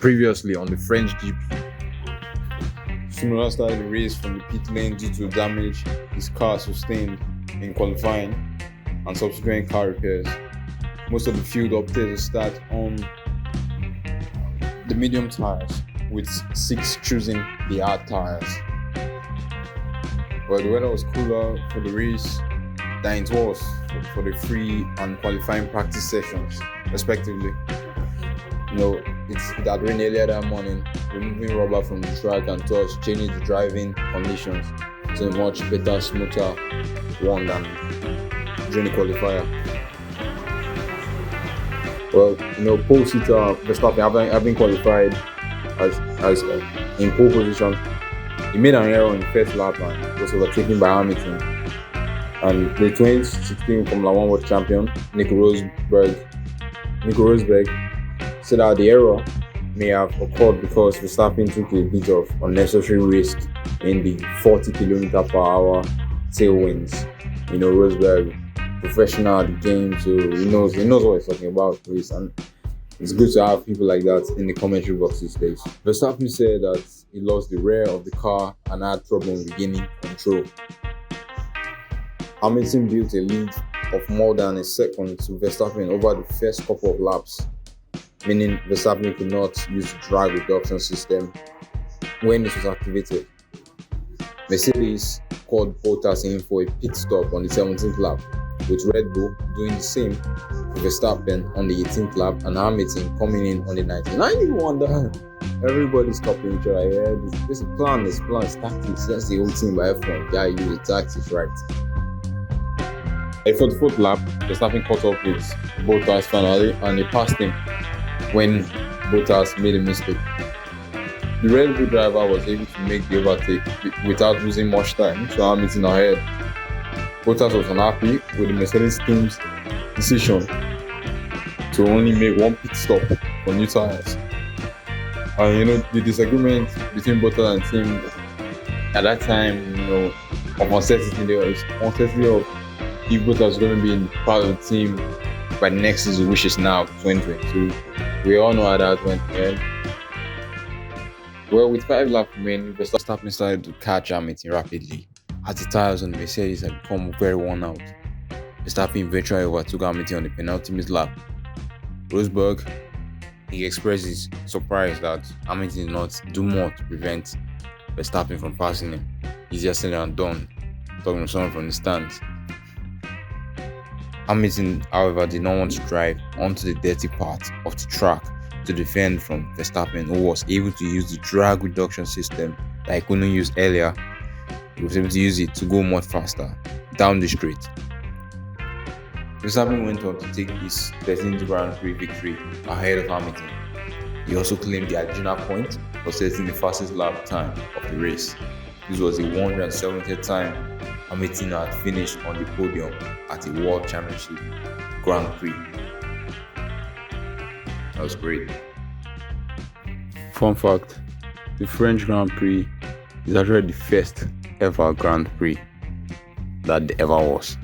Previously on the French GP, Tsunoda started the race from the pit lane due to damage his car sustained in qualifying and subsequent car repairs. Most of the field opted to start on the medium tires, with 6 choosing the hard tires. But the weather was cooler for the race than it was for the free and qualifying practice sessions, respectively. It had rained earlier that morning, removing rubber from the track and thus changing the driving conditions to a much better, smoother one than during the qualifier. Well, pole sitter Verstappen having qualified as in pole position, he made an error in the first lap and was overtaken by Hamilton. And the 2016 Formula 1 World Champion Nico Rosberg said that the error may have occurred because Verstappen took a bit of unnecessary risk in the 40 km/h tailwinds. Rosberg, professional at the game, so he knows what he's talking about, please. And it's good to have people like that in the commentary box these days. Verstappen said that he lost the rear of the car and had trouble regaining control. Hamilton built a lead of more than a second to Verstappen over the first couple of laps, meaning Verstappen could not use the drag reduction system when it was activated. Mercedes called Bottas in for a pit stop on the 17th lap, with Red Bull doing the same for Verstappen on the 18th lap and Hamilton coming in on the 19th. I even wonder, everybody's stopping each other here. This plan, it's tactics. That's the whole thing by F1. Yeah, use the tactics, right? For the 4th lap, Verstappen caught up with Bottas finally and he passed him when Bottas made a mistake. The Red Bull driver was able to make the overtake without losing much time, so Hamilton ahead. Bottas was unhappy with the Mercedes team's decision to only make one pit stop for new tires. And the disagreement between Bottas and team at that time, of uncertainty, there was uncertainty of if Bottas was going to be in part of the team by the next season, which is now 2022. We all know how that went. Well, with 5 laps remaining, Verstappen started to catch Hamilton rapidly as the tires on the Mercedes had become very worn out. Verstappen eventually overtook Hamilton on the penultimate lap. Rosberg, he expressed his surprise that Hamilton did not do more to prevent Verstappen from passing him. Easier said than done, talking to someone from the stands. Hamilton, however, did not want to drive onto the dirty part of the track to defend from Verstappen, who was able to use the drag reduction system that he couldn't use earlier. He was able to use it to go much faster down the straight. Verstappen went on to take his 13th Grand Prix victory ahead of Hamilton. He also claimed the additional point for setting the fastest lap time of the race. This was the 170th time Hamilton had finished on the podium at a World Championship Grand Prix. That was great. Fun fact, the French Grand Prix is actually the first ever Grand Prix that there ever was.